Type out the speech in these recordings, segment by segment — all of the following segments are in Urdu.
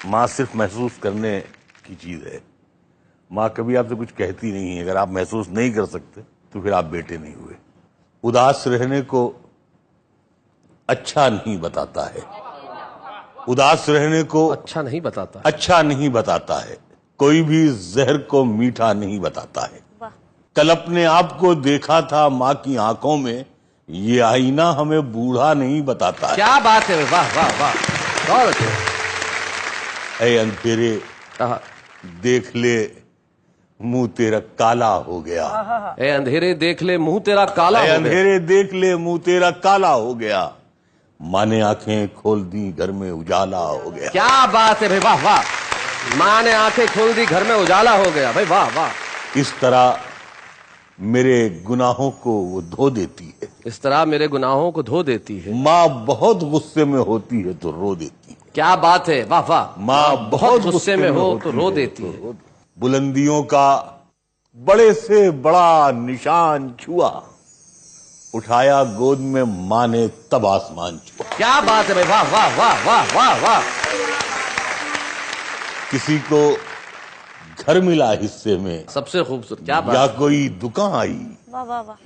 ماں صرف محسوس کرنے کی چیز ہے. ماں کبھی آپ سے کچھ کہتی نہیں ہے. اگر آپ محسوس نہیں کر سکتے تو پھر آپ بیٹے نہیں ہوئے. اداس رہنے کو اچھا نہیں بتاتا ہے. اداس رہنے کو اچھا نہیں بتاتا ہے. کوئی بھی زہر کو میٹھا نہیں بتاتا ہے. کل اپنے آپ کو دیکھا تھا ماں کی آنکھوں میں. یہ آئینہ ہمیں بوڑھا نہیں بتاتا ہے. کیا بات ہے. واہ واہ واہ, بہت اچھا. اے اندھیرے دیکھ لے منہ تیرا کالا ہو گیا. اے اندھیرے دیکھ لے منہ تیرا کالا ہو گیا. اندھیرے دیکھ لے منہ تیرا کالا ہو گیا. ماں نے آنکھیں کھول دی گھر میں اجالا ہو گیا. کیا بات ہے بھائی, واہ واہ. ماں نے آنکھیں کھول دی گھر میں اجالا ہو گیا. بھائی واہ واہ. اس طرح میرے گناہوں کو وہ دھو دیتی ہے. اس طرح میرے گناہوں کو دھو دیتی ہے. ماں بہت غصے میں ہوتی ہے تو رو دیتی ہے. کیا بات ہے, واہ واہ. ماں بہت غصے میں ہو تو رو دیتی ہے. بلندیوں کا بڑے سے بڑا نشان چھوا. اٹھایا گود میں ماں نے تب آسمان چھوا. کیا بات ہے بھائی, واہ واہ واہ واہ واہ واہ. کسی کو گھر ملا حصے میں سب سے خوبصورت. کیا بات. یا کوئی دکان آئی.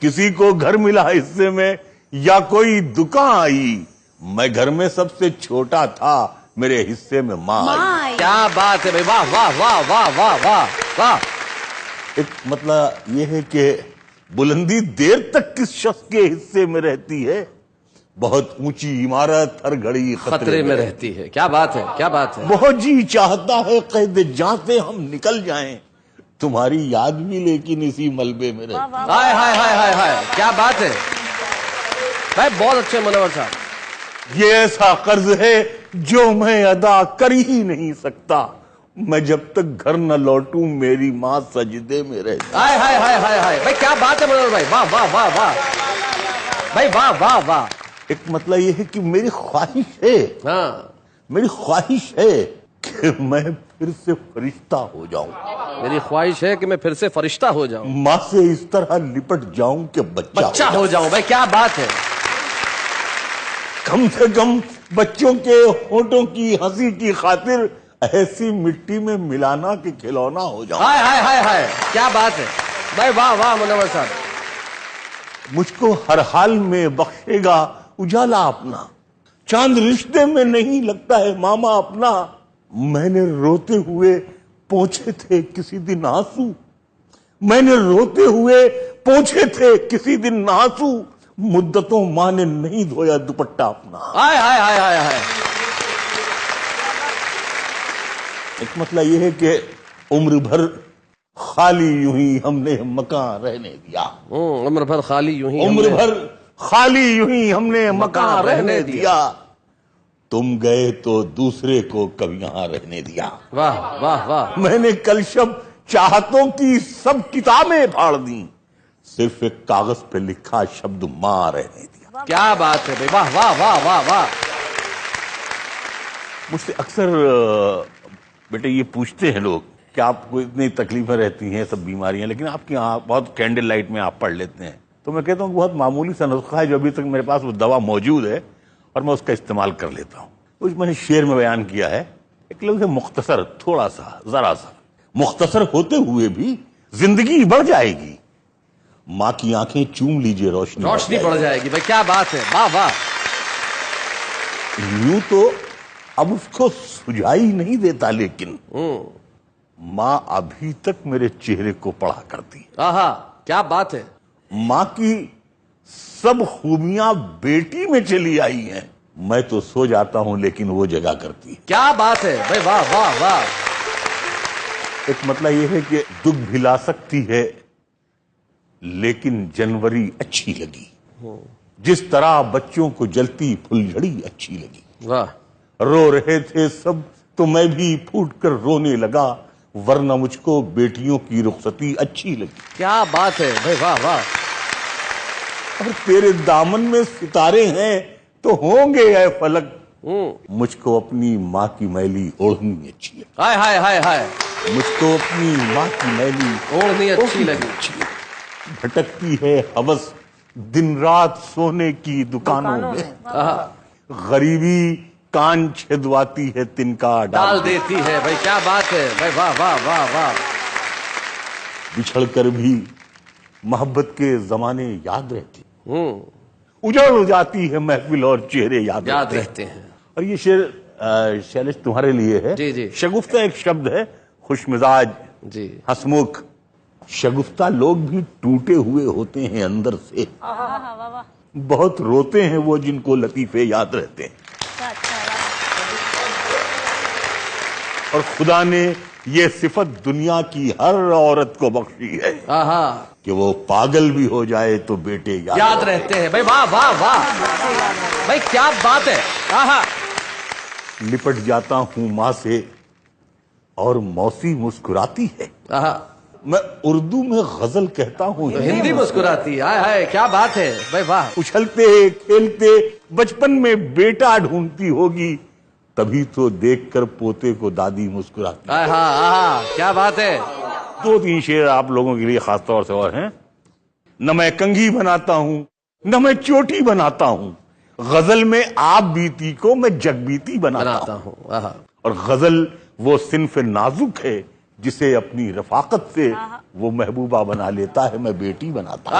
کسی کو گھر ملا حصے میں یا کوئی دکان آئی. میں گھر میں سب سے چھوٹا تھا, میرے حصے میں ماں آئی. کیا بات ہے بھائی, واہ واہ واہ واہ واہ واہ واہ. ایک مطلب یہ ہے کہ بلندی دیر تک کس شخص کے حصے میں رہتی ہے. بہت اونچی عمارت ہر گھڑی خطرے میں رہتی ہے. کیا بات ہے, کیا بات ہے. بہت جی چاہتا ہے قید جاں سے ہم نکل جائیں. تمہاری یاد بھی لیکن اسی ملبے میں رہتی ہے. ہائے ہائے ہائے ہائے ہائے, کیا بات ہے بھائی, بہت اچھے منور صاحب. یہ ایسا قرض ہے جو میں ادا کر ہی نہیں سکتا. میں جب تک گھر نہ لوٹوں میری ماں سجدے میں رہتی. ہائے ہائے ہائے ہائے ہائے بھائی, کیا بات ہے منور بھائی, واہ واہ واہ واہ بھائی, واہ واہ واہ. ایک مطلب یہ ہے کہ میری خواہش ہے, ہاں, میری خواہش ہے کہ میں پھر سے فرشتہ ہو جاؤں. میری خواہش ہے کہ میں پھر سے فرشتہ ہو جاؤں. ماں سے اس طرح لپٹ جاؤں کہ بچہ ہو جاؤں. بھائی کیا بات ہے. کم سے کم بچوں کے ہونٹوں کی ہنسی کی خاطر ایسی مٹی میں ملانا کہ کھلونا ہو جاؤں. ہائے ہائے ہائے ہائے, کیا بات ہے بھائی, واہ واہ منور صاحب. مجھ کو ہر حال میں بخشے گا اجالا اپنا. چاند رشتے میں نہیں لگتا ہے ماما اپنا. میں نے روتے ہوئے پوچھے تھے کسی دن آنسو. میں نے روتے ہوئے پوچھے تھے کسی دن آنسو. مدتوں ماں نے نہیں دھویا دوپٹہ اپنا. ہائے ہائے ہائے ہائے ہائے. ایک مطلب یہ ہے کہ عمر بھر خالی یوں ہی ہم نے مکان رہنے دیا. عمر بھر خالی یوں ہی عمر بھر خالی یوں ہی ہم نے مکان رہنے دیا. تم گئے تو دوسرے کو کب یہاں رہنے دیا. واہ واہ واہ. میں نے کل شب چاہتوں کی سب کتابیں پھاڑ دیں. صرف ایک کاغذ پہ لکھا شبد ماں رہنے دیا. کیا بات ہے بھائی, واہ واہ واہ واہ واہ. مجھ سے اکثر بیٹے یہ پوچھتے ہیں لوگ کہ آپ کو اتنی تکلیفیں رہتی ہیں, سب بیماریاں, لیکن آپ کی یہاں بہت کینڈل لائٹ میں آپ پڑھ لیتے ہیں. تو میں کہتا ہوں کہ بہت معمولی سا نسخہ ہے جو ابھی تک میرے پاس وہ دوا موجود ہے اور میں اس کا استعمال کر لیتا ہوں. کچھ میں نے شعر میں بیان کیا ہے. ایک لفظ ہے مختصر, تھوڑا سا, ذرا سا. مختصر ہوتے ہوئے بھی زندگی بڑھ جائے گی. ماں کی آنکھیں چوم لیجئے روشنی بڑھ جائے گی. بھائی کیا بات ہے, واہ واہ. یوں تو اب اس کو سجائی نہیں دیتا, لیکن ماں ابھی تک میرے چہرے کو پڑھا کرتی. آہا, کیا بات ہے. ماں کی سب خوبیاں بیٹی میں چلی آئی ہیں. میں تو سو جاتا ہوں لیکن وہ جگہ کرتی ہے. کیا بات ہے بھائی, واہ واہ واہ. ایک مطلب یہ ہے کہ دکھ بھلا سکتی ہے لیکن جنوری اچھی لگی. جس طرح بچوں کو جلتی پھلجھڑی اچھی لگی. واہ. رو رہے تھے سب تو میں بھی پھوٹ کر رونے لگا, ورنہ مجھ کو بیٹیوں کی رخصتی اچھی لگی. کیا بات ہے بھائی, واہ واہ. اور تیرے دامن میں ستارے ہیں تو ہوں گے اے فلک. مجھ کو اپنی ماں کی میلی اوڑھنی اچھی لگی. ہائے ہائے ہائے ہائے. مجھ کو اپنی ماں کی میلی اوڑھنی اچھی لگی. بھٹکتی ہے ہوس دن رات سونے کی دکانوں میں. غریبی کان چھدواتی ہے تنکا ڈال دیتی ہے. بھائی کیا بات ہے بھائی, واہ واہ واہ واہ. بچھڑ کر بھی محبت کے زمانے یاد رہتے, اجڑ جاتی ہے محفل اور چہرے یاد رہتے ہیں. اور یہ شعر شیلش تمہارے لیے ہے. جی جی. شگفتہ ایک شبد ہے, خوش مزاج, جی, ہسمکھ. شگفتہ لوگ بھی ٹوٹے ہوئے ہوتے ہیں اندر سے, بہت روتے ہیں وہ جن کو لطیفے یاد رہتے ہیں. اور خدا نے یہ صفت دنیا کی ہر عورت کو بخشی ہے کہ وہ پاگل بھی ہو جائے تو بیٹے یاد رہتے ہیں. بھائی واہ واہ واہ, بھائی کیا بات ہے. لپٹ جاتا ہوں ماں سے اور موسی مسکراتی ہے. میں اردو میں غزل کہتا ہوں, ہندی مسکراتی. ہائے ہائے کیا بات ہے بھائی واہ. اچھلتے کھیلتے بچپن میں بیٹا ڈھونڈتی ہوگی, تبھی تو دیکھ کر پوتے کو دادی مسکراتی. کیا بات ہے. 2-3 شعر آپ لوگوں کے لیے خاص طور سے اور ہیں. نہ میں کنگھی بناتا ہوں نہ میں چوٹی بناتا ہوں, غزل میں آپ بیتی کو میں جگ بیتی بناتا ہوں. اور غزل وہ صنف نازک ہے جسے اپنی رفاقت سے وہ محبوبہ بنا لیتا ہے, میں بیٹی بناتا ہوں.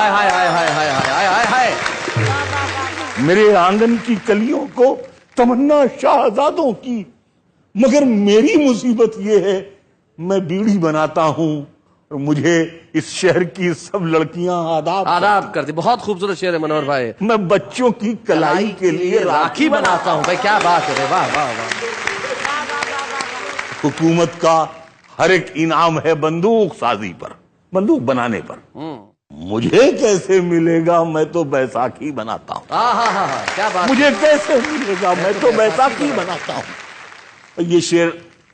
میرے آنگن کی کلیوں کو تمنا شہزادوں کی, مگر میری مصیبت یہ ہے میں بیڑی بناتا ہوں, اور مجھے اس شہر کی سب لڑکیاں آداب کرتی. بہت خوبصورت شعر ہے منور بھائی. میں بچوں کی کلائی کے لیے راکھی بناتا ہوں. بھائی کیا بات ہے. واہ واہ واہ. حکومت کا ہر ایک انعام ہے بندوق سازی پر, بندوق بنانے پر. مجھے کیسے ملے گا, میں تو بیساکھی بناتا ہوں. کیا بات. مجھے کیسے ملے گا, میں تو بیساکھی بناتا ہوں. یہ شعر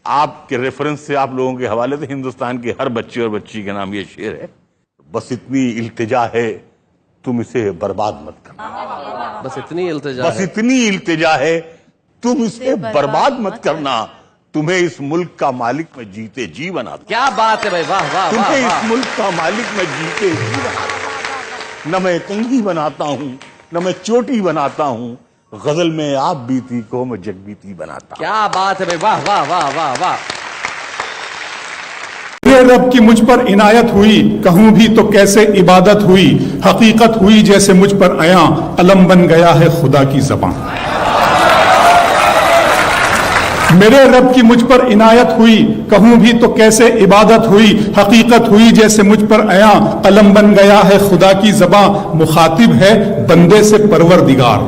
آپ کے ریفرنس سے آپ لوگوں کے حوالے سے ہندوستان کے ہر بچے اور بچی کے نام یہ شعر ہے. بس اتنی التجا ہے تم اسے برباد مت کرنا. بس اتنی التجا ہے تم اسے برباد مت کرنا. تمہیں اس ملک کا مالک میں جیتے جی بناتا. کیا بات ہے بھائی واہ واہ. تمہیں اس ملک کا مالک میں جیتے جی بناتا. نہ میں کنگھی بناتا ہوں نہ میں چوٹی بناتا ہوں, غزل میں آپ بیتی کو میں جگ بیتی بناتا. کیا بات ہے بھائی واہ واہ واہ واہ واہ. میرے رب کی مجھ پر عنایت ہوئی, کہوں بھی تو کیسے عبادت ہوئی, حقیقت ہوئی جیسے مجھ پر عیاں, علم بن گیا ہے خدا کی زبان. میرے رب کی مجھ پر عنایت ہوئی, کہوں بھی تو کیسے عبادت ہوئی, حقیقت ہوئی جیسے مجھ پر عیاں, قلم بن گیا ہے خدا کی زبان. مخاطب ہے بندے سے پروردگار,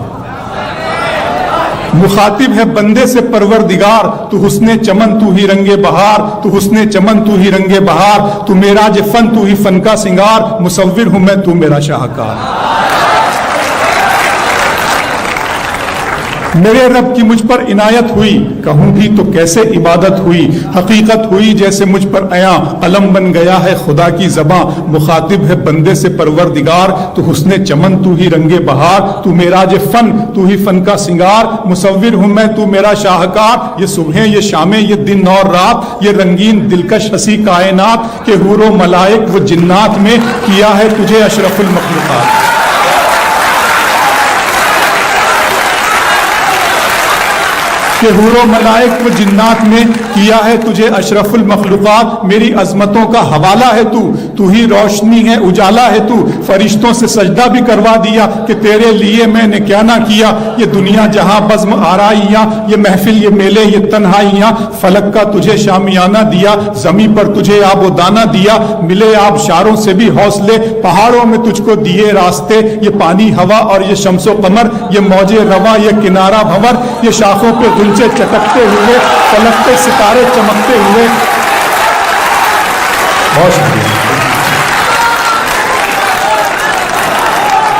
مخاطب ہے بندے سے پروردگار. تو حسن چمن تو ہی رنگ بہار, تو حسن چمن تو ہی رنگ بہار, تو معراج فن تو ہی فن کا سنگار, مصور ہوں میں تو میرا شاہکار. میرے رب کی مجھ پر عنایت ہوئی, کہوں بھی تو کیسے عبادت ہوئی, حقیقت ہوئی جیسے مجھ پر عیاں, علم بن گیا ہے خدا کی زبان. مخاطب ہے بندے سے پروردگار, تو حسن چمن تو ہی رنگ بہار, تو معراج فن تو ہی فن کا سنگار, مصور ہوں میں تو میرا شاہکار. یہ صبحیں یہ شامیں یہ دن اور رات, یہ رنگین دلکش ہنسی کائنات, کہ حور و ملائک و جنات میں کیا ہے تجھے اشرف المخلوقات. کہ حور و ملائک و جنات میں کیا ہے تجھے اشرف المخلوقات. میری عظمتوں کا حوالہ ہے تو ہی روشنی ہے اجالا ہے تو, فرشتوں سے سجدہ بھی کروا دیا کہ تیرے لیے میں نے کیا نہ کیا. یہ دنیا جہاں بزم آرائیاں, یہ محفل یہ میلے یہ تنہائیاں, فلک کا تجھے شامیانہ دیا, زمین پر تجھے آب و دانہ دیا. ملے آبشاروں سے بھی حوصلے, پہاڑوں میں تجھ کو دیے راستے, یہ پانی ہوا اور یہ شمس و قمر, یہ موج رواں یہ کنارہ بھنور, یہ شاخوں پہ سے چٹکتے ہوئے, فلک پہ ستارے چمکتے ہوئے. بہت شکریہ.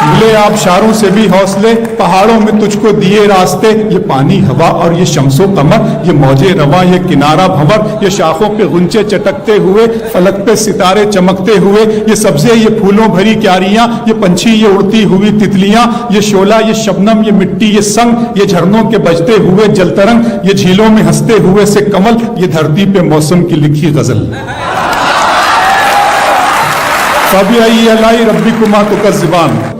ملے آبشاروں سے بھی حوصلے, پہاڑوں میں تجھ کو دیے راستے, یہ پانی ہوا اور یہ شمس و قمر, یہ موج رواں یہ کنارہ بھنور, یہ شاخوں پہ غنچے چٹکتے ہوئے, فلک پہ ستارے چمکتے ہوئے, یہ سبزے یہ پھولوں بھری کیاریاں, یہ پنچھی یہ اڑتی ہوئی تتلیاں, یہ شعلہ یہ شبنم یہ مٹی یہ سنگ, یہ جھرنوں کے بجتے ہوئے جل ترنگ, یہ جھیلوں میں ہنستے ہوئے سے کمل, یہ دھرتی پہ موسم کی لکھی غزل. فَبِأَيِّ آلَاءِ رَبِّكُمَا تُكَذِّبَانِ.